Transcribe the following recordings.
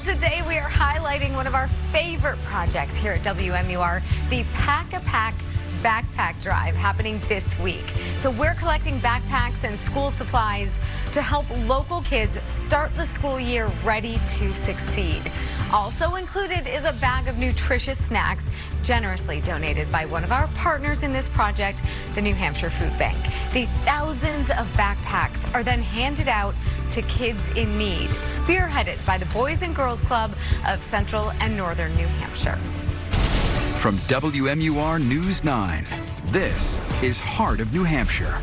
Today we are highlighting one of our favorite projects here at WMUR, the Pack-a-Pack Backpack Drive, happening this week. So we're collecting backpacks and school supplies to help local kids start the school year ready to succeed. Also included is a bag of nutritious snacks generously donated by one of our partners in this project, the New Hampshire Food Bank. The thousands of backpacks are then handed out to kids in need, spearheaded by the Boys and Girls Club of Central and Northern New Hampshire. From WMUR News 9, this is Heart of New Hampshire.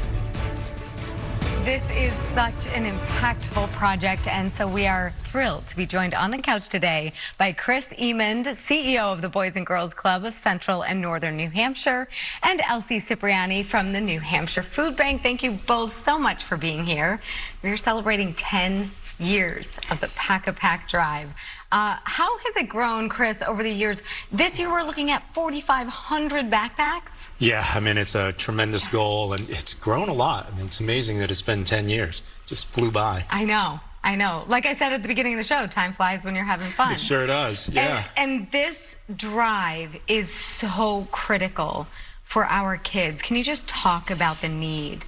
This is such an impactful project, and so we are thrilled to be joined on the couch today by Chris Emond, CEO of the Boys and Girls Club of Central and Northern New Hampshire, and Elsie Cipriani from the New Hampshire Food Bank. Thank you both so much for being here. We're celebrating 10 years of the Pack-a-Pack Drive. How has it grown, Chris, over the years? This year we're looking at 4,500 backpacks. Yeah, I mean, it's a tremendous goal, and it's grown a lot. I mean, it's amazing that it's been 10 years. Just flew by. I know. Like I said at the beginning of the show, time flies when you're having fun. It sure does, yeah. And this drive is so critical for our kids. Can you just talk about the need?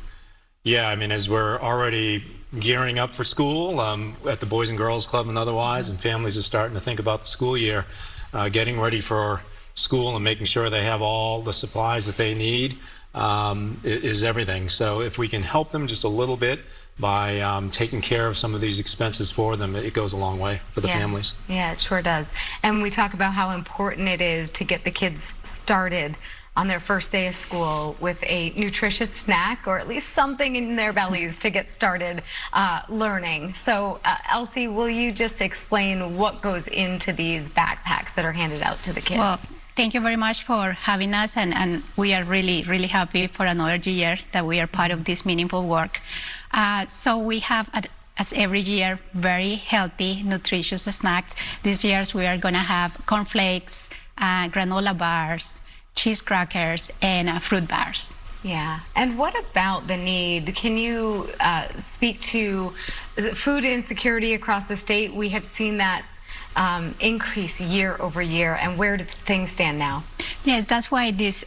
Yeah, I mean, as we're already gearing up for school at the Boys and Girls Club and otherwise, and families are starting to think about the school year, getting ready for school and making sure they have all the supplies that they need is everything. So if we can help them just a little bit by taking care of some of these expenses for them, it goes a long way for the families. Yeah, it sure does. And we talk about how important it is to get the kids started on their first day of school with a nutritious snack, or at least something in their bellies to get started learning. So Elsie, will you just explain what goes into these backpacks that are handed out to the kids? Well, thank you very much for having us, and we are really, really happy for another year that we are part of this meaningful work. So we have, as every year, very healthy, nutritious snacks. This year we are going to have cornflakes, granola bars, cheese crackers, and fruit bars. Yeah. And what about the need? Can you speak to food insecurity across the state? We have seen that increase year over year. And where do things stand now? Yes, that's why this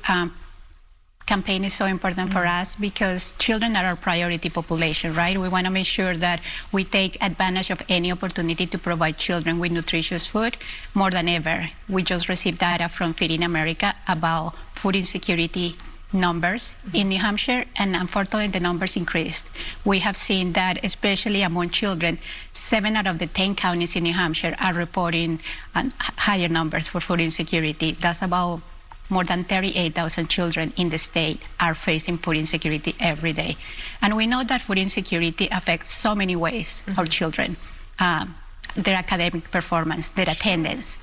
campaign is so important for us, because children are our priority population, right? We want to make sure that we take advantage of any opportunity to provide children with nutritious food more than ever. We just received data from Feeding America about food insecurity numbers in New Hampshire, and unfortunately the numbers increased. We have seen that, especially among children, 7 out of the 10 counties in New Hampshire are reporting higher numbers for food insecurity. That's about more than 38,000 children in the state are facing food insecurity every day. And we know that food insecurity affects so many ways our children, their academic performance, their attendance,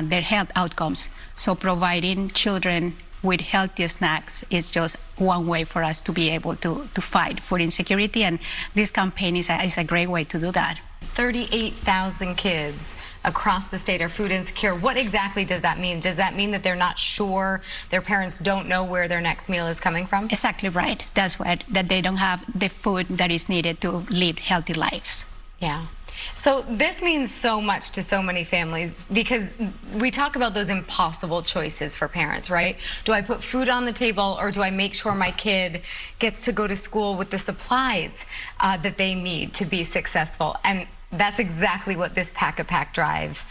their health outcomes. So providing children with healthy snacks is just one way for us to be able to fight food insecurity, and this campaign is a great way to do that. 38,000 kids across the state are food insecure. What exactly does that mean? Does that mean that they're not sure, their parents don't know where their next meal is coming from? Exactly right. That's what, that they don't have the food that is needed to live healthy lives. Yeah. So this means so much to so many families, because we talk about those impossible choices for parents, right? Do I put food on the table, or do I make sure my kid gets to go to school with the supplies that they need to be successful? And that's exactly what this Pack-a-Pack Drive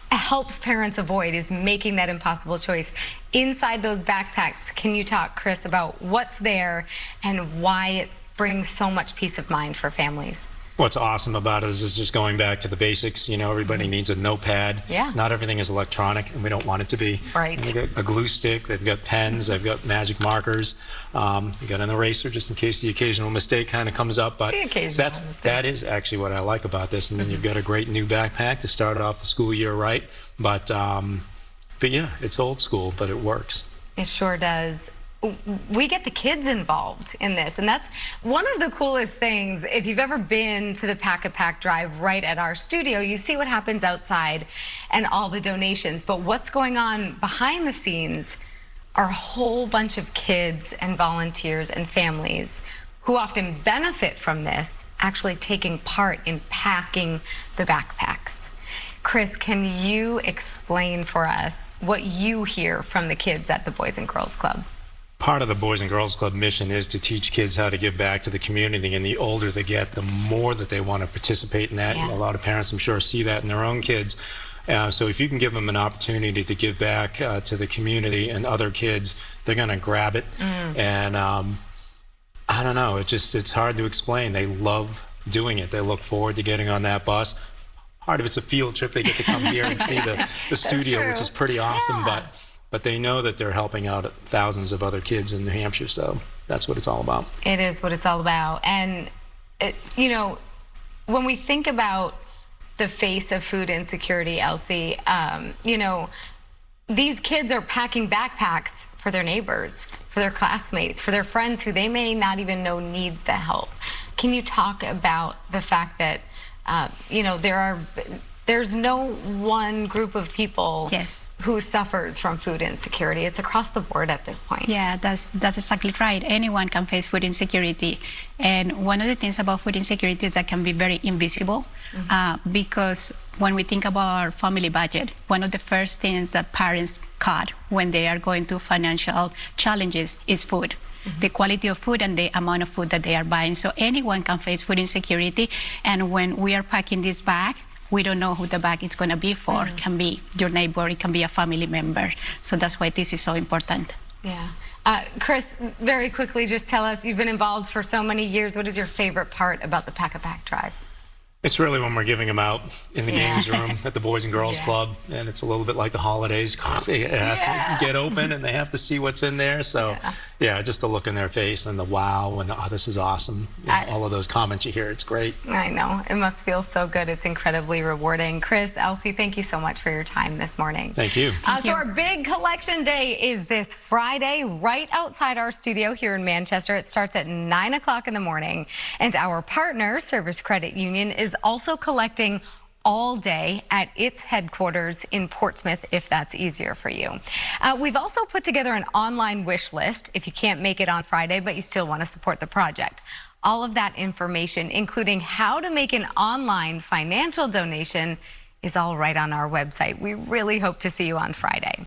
helps parents avoid, is making that impossible choice. Inside those backpacks, can you talk, Chris, about what's there and why it brings so much peace of mind for families? What's awesome about it is just going back to the basics. You know, everybody needs a notepad. Yeah. Not everything is electronic, and we don't want it to be. Right. And they've got a glue stick, they've got pens, they've got magic markers, they've got an eraser just in case the occasional mistake kind of comes up. But that is actually what I like about this. And then you've got a great new backpack to start off the school year right. But yeah, it's old school, but it works. It sure does. We get the kids involved in this, and that's one of the coolest things. If you've ever been to the Pack-a-Pack Drive right at our studio, you see what happens outside and all the donations, but what's going on behind the scenes are a whole bunch of kids and volunteers and families who often benefit from this actually taking part in packing the backpacks. Chris, can you explain for us what you hear from the kids at the Boys and Girls Club? Part of the Boys and Girls Club mission is to teach kids how to give back to the community, and the older they get, the more that they want to participate in that. Yeah. A lot of parents, I'm sure, see that in their own kids. So if you can give them an opportunity to give back to the community and other kids, they're going to grab it. And I don't know, it's hard to explain. They love doing it. They look forward to getting on that bus. Part of it's a field trip. They get to come here and see the studio, which is pretty awesome. Yeah. But they know that they're helping out thousands of other kids in New Hampshire, so that's what it's all about. It is what it's all about. And, you know, when we think about the face of food insecurity, Elsie, you know, these kids are packing backpacks for their neighbors, for their classmates, for their friends who they may not even know needs the help. Can you talk about the fact that, you know, there's no one group of people Yes. who suffers from food insecurity? It's across the board at this point. Yeah, that's exactly right. Anyone can face food insecurity. And one of the things about food insecurity is that can be very invisible because when we think about our family budget, one of the first things that parents cut when they are going through financial challenges is food. The quality of food and the amount of food that they are buying. So anyone can face food insecurity. And when we are packing this bag, we don't know who the bag is going to be for. It can be your neighbor, it can be a family member. So that's why this is so important. Yeah. Chris, very quickly, just tell us, you've been involved for so many years. What is your favorite part about the Pack-A-Pack Drive? It's really when we're giving them out in the games room at the Boys and Girls Club, and it's a little bit like the holidays. It has to get open, and they have to see what's in there. So, yeah, just the look in their face and the wow and the, oh, this is awesome. You know, all of those comments you hear, it's great. I know. It must feel so good. It's incredibly rewarding. Chris, Elsie, thank you so much for your time this morning. Thank you. So our big collection day is this Friday right outside our studio here in Manchester. It starts at 9 o'clock in the morning. And our partner, Service Credit Union, is also collecting all day at its headquarters in Portsmouth, if that's easier for you. We've also put together an online wish list if you can't make it on Friday, but you still want to support the project. All of that information, including how to make an online financial donation, is all right on our website. We really hope to see you on Friday.